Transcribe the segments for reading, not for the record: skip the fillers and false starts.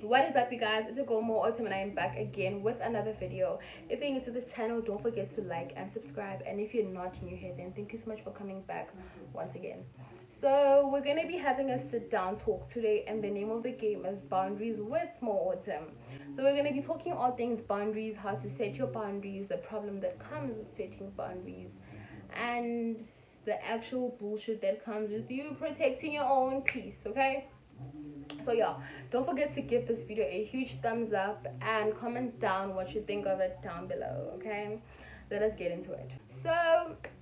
What is up, you guys? It's a girl more autumn and I am back again with another video. If you're new to this channel, don't forget to like and subscribe, and if you're not new here, then thank you so much for coming back once again. So we're gonna be having a sit down talk today, and the name of the game is Boundaries with More Autumn. So we're gonna be talking all things boundaries, how to set your boundaries, the problem that comes with setting boundaries, and the actual bullshit that comes with you protecting your own peace. Okay, so yeah, don't forget to give this video a huge thumbs up and comment down what you think of it down below. Okay, let us get into it. So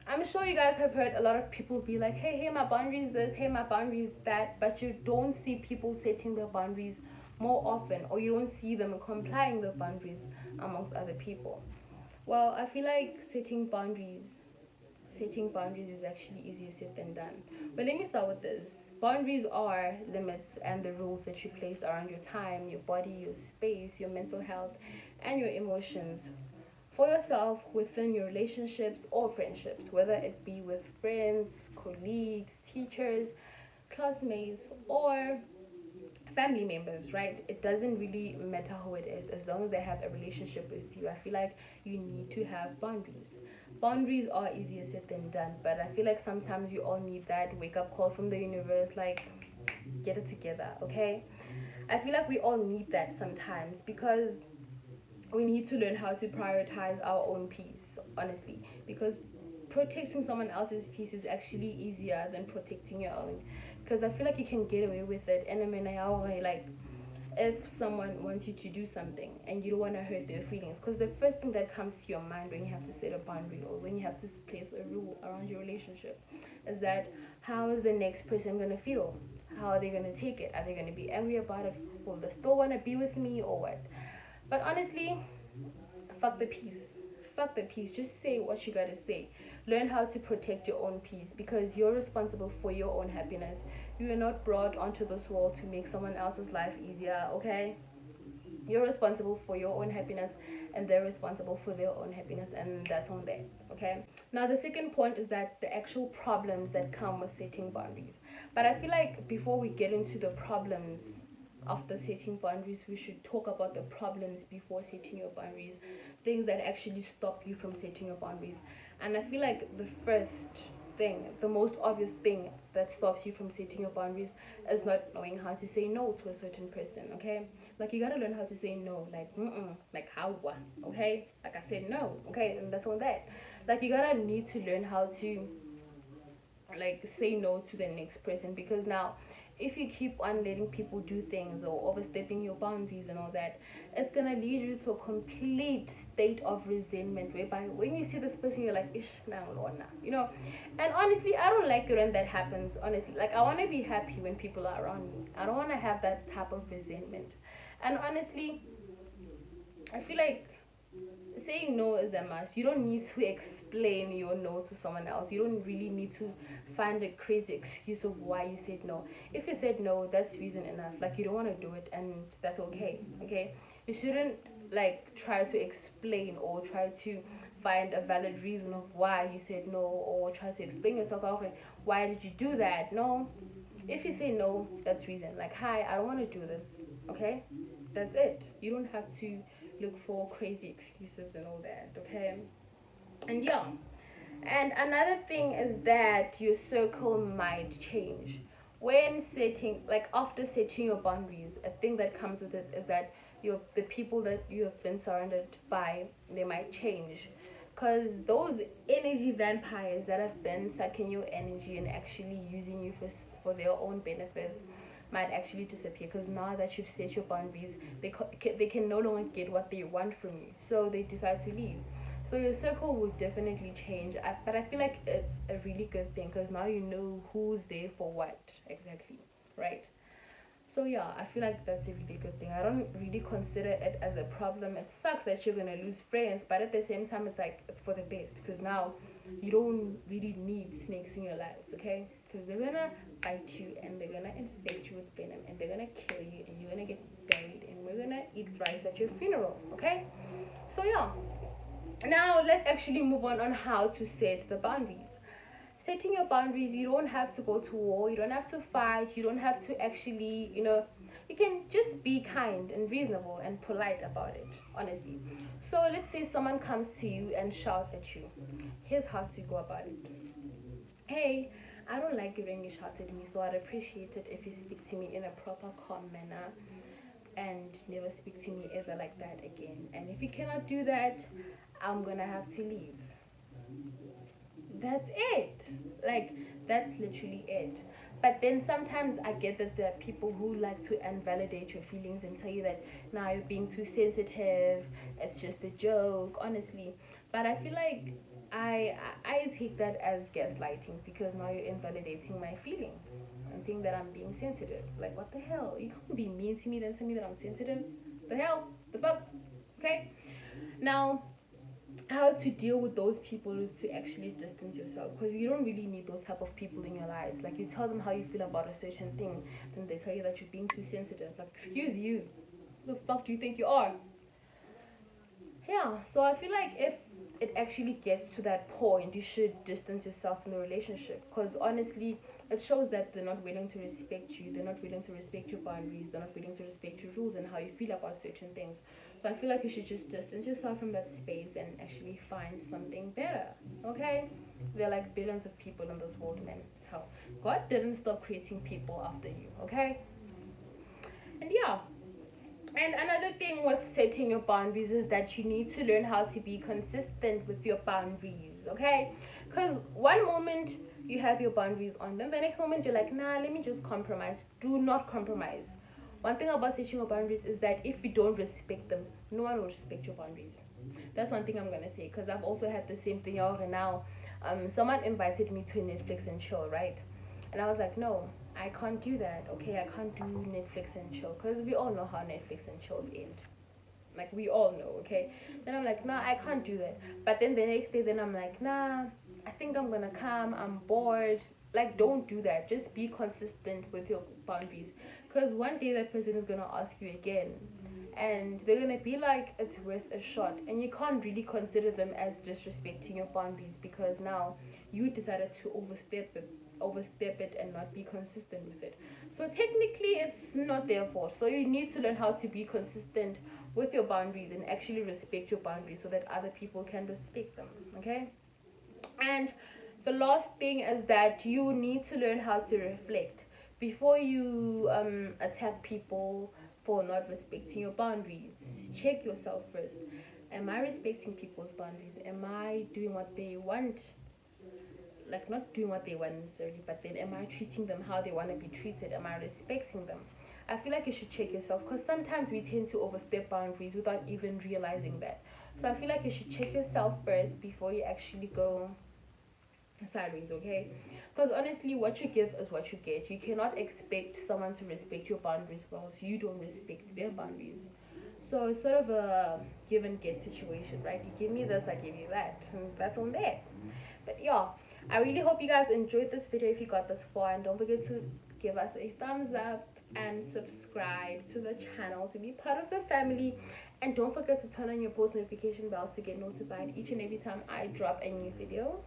I'm sure you guys have heard a lot of people be like, hey, my boundaries this, hey, my boundaries that, but you don't see people setting their boundaries more often, or you don't see them complying with boundaries amongst other people. Well, I feel like setting boundaries is actually easier said than done. But let me start with this. Boundaries are limits and the rules that you place around your time, your body, your space, your mental health, and your emotions for yourself within your relationships or friendships, whether it be with friends, colleagues, teachers, classmates, or family members, right? It doesn't really matter who it is, as long as they have a relationship with you. I feel like you need to have boundaries. Boundaries are easier said than done, but I feel like sometimes you all need that wake up call from the universe, like, get it together, okay? I feel like we all need that sometimes, because we need to learn how to prioritize our own peace, honestly, because protecting someone else's peace is actually easier than protecting your own. Because I feel like you can get away with it, and I mean, like, if someone wants you to do something and you don't want to hurt their feelings, because the first thing that comes to your mind when you have to set a boundary or when you have to place a rule around your relationship is that, how is the next person going to feel? How are they going to take it? Are they going to be angry about it? Will they still want to be with me or what? But honestly, fuck the peace. Fuck the peace. Just say what you gotta say. Learn how to protect your own peace, because you're responsible for your own happiness. You are not brought onto this world to make someone else's life easier, okay? You're responsible for your own happiness, and they're responsible for their own happiness, and that's on them, okay? Now, the second point is that the actual problems that come with setting boundaries. But I feel like before we get into the problems after setting boundaries, we should talk about the problems before setting your boundaries, things that actually stop you from setting your boundaries. And I feel like the first thing, the most obvious thing that stops you from setting your boundaries is not knowing how to say no to a certain person, okay? Like, you gotta learn how to say no, like, like, how, okay? Like, I said no, okay? And that's on that. Like, you gotta need to learn how to, like, say no to the next person, because now if you keep on letting people do things or overstepping your boundaries and all that, it's gonna lead you to a complete state of resentment, whereby when you see this person you're like, ish, nah, nah. And honestly, I don't like it when that happens. Honestly, like, I want to be happy when people are around me. I don't want to have that type of resentment. And honestly, I feel like saying no is a must. You don't need to explain your no to someone else. You don't really need to find a crazy excuse of why you said no. If you said no, that's reason enough. Like, you don't want to do it, and that's okay. Okay, you shouldn't, like, try to explain or try to find a valid reason of why you said no, or try to explain yourself. Okay, why did you do that? No, if you say no, that's reason. Like, hi, I don't want to do this. Okay, that's it. You don't have to look for crazy excuses and all that. Okay, and yeah, and another thing is that your circle might change when setting, like, after setting your boundaries. A thing that comes with it is that the people that you have been surrounded by, they might change, because those energy vampires that have been sucking your energy and actually using you for their own benefits might actually disappear, because now that you've set your boundaries, they can no longer get what they want from you, so they decide to leave. So your circle will definitely change, but I feel like it's a really good thing, because now you know who's there for what exactly, right? So yeah, I feel like that's a really good thing. I don't really consider it as a problem. It sucks that you're gonna lose friends, but at the same time, it's like, it's for the best, because now you don't really need snakes in your lives, okay? Because they're gonna bite you, and they're gonna infect you with venom, and they're gonna kill you, and you're gonna get buried, and we're gonna eat rice at your funeral, okay? So yeah, now let's actually move on how to set the boundaries. Setting your boundaries, you don't have to go to war, you don't have to fight, you don't have to actually, you you can just be kind and reasonable and polite about it, honestly. So let's say someone comes to you and shouts at you. Here's how to go about it. Hey, I don't like it when you shout at me, so I'd appreciate it if you speak to me in a proper, calm manner and never speak to me ever like that again. And if you cannot do that, I'm gonna have to leave. That's it. Like, that's literally it. But then sometimes I get that there are people who like to invalidate your feelings and tell you that now you're being too sensitive, it's just a joke, honestly. But I feel like I take that as gaslighting, because now you're invalidating my feelings and saying that I'm being sensitive. Like, what the hell? You can't be mean to me then tell me that I'm sensitive. The hell? The fuck? Okay? Now, how to deal with those people is to actually distance yourself, because you don't really need those type of people in your lives. Like, you tell them how you feel about a certain thing, then they tell you that you're being too sensitive. Like, excuse you, who the fuck do you think you are? Yeah, so I feel like if it actually gets to that point, you should distance yourself from the relationship, because honestly, it shows that they're not willing to respect you, they're not willing to respect your boundaries, they're not willing to respect your rules and how you feel about certain things. So I feel like you should just distance yourself from that space and actually find something better. Okay? There are like billions of people in this world, man. Hell, God didn't stop creating people after you. Okay? And yeah, and another thing with setting your boundaries is that you need to learn how to be consistent with your boundaries, okay? Because one moment you have your boundaries on, then the next moment you're like, nah, let me just compromise. Do not compromise. One thing about setting your boundaries is that if you don't respect them, no one will respect your boundaries. That's one thing I'm gonna say, because I've also had the same thing. Now, someone invited me to Netflix and chill, right? And I was like, no, I can't do that. Okay, I can't do Netflix and chill, because we all know how Netflix and chills end. Like, we all know, okay? Then I'm like, nah, I can't do that. But then the next day, then I'm like, nah, I think I'm gonna come. I'm bored. Like, don't do that. Just be consistent with your boundaries, because one day that person is gonna ask you again, and they're gonna be like, it's worth a shot, and you can't really consider them as disrespecting your boundaries, because now you decided to overstep it and not be consistent with it. So technically it's not their fault. So you need to learn how to be consistent with your boundaries and actually respect your boundaries so that other people can respect them. Okay? And the last thing is that you need to learn how to reflect before you attack people for not respecting your boundaries. Check yourself first. Am I respecting people's boundaries? Am I doing what they want? Like, not doing what they want necessarily, but then am I treating them how they want to be treated? Am I respecting them? I feel like you should check yourself, because sometimes we tend to overstep boundaries without even realizing that. So I feel like you should check yourself first before you actually go sideways, okay? Because honestly, what you give is what you get. You cannot expect someone to respect your boundaries whilst you don't respect their boundaries. So it's sort of a give and get situation, right? You give me this, I give you that, and that's on there. But yeah, I really hope you guys enjoyed this video if you got this far, and don't forget to give us a thumbs up and subscribe to the channel to be part of the family. And don't forget to turn on your post notification bells to get notified each and every time I drop a new video.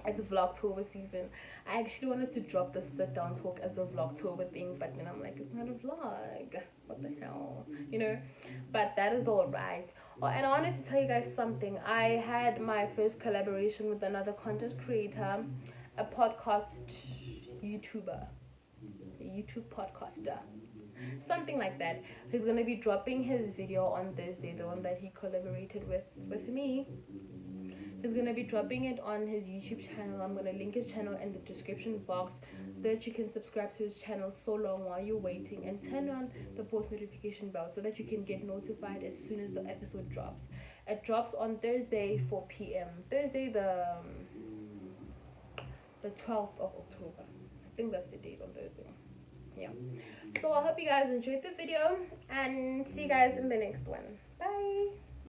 It's a Vlogtober season. I actually wanted to drop the sit down talk as a Vlogtober thing, but then I'm like, it's not a vlog. What the hell, you know? But that is all right. Oh, and I wanted to tell you guys something. I had my first collaboration with another content creator, a podcast YouTuber, a YouTube podcaster, something like that. He's gonna be dropping his video on Thursday, the one that he collaborated with me. He's gonna be dropping it on his YouTube channel. I'm gonna link his channel in the description box so that you can subscribe to his channel so long while you're waiting, and turn on the post notification bell so that you can get notified as soon as the episode drops. It drops on Thursday 4 p.m. Thursday the 12th of October. I think that's the date on Thursday. Yeah. So I hope you guys enjoyed the video, and see you guys in the next one. Bye.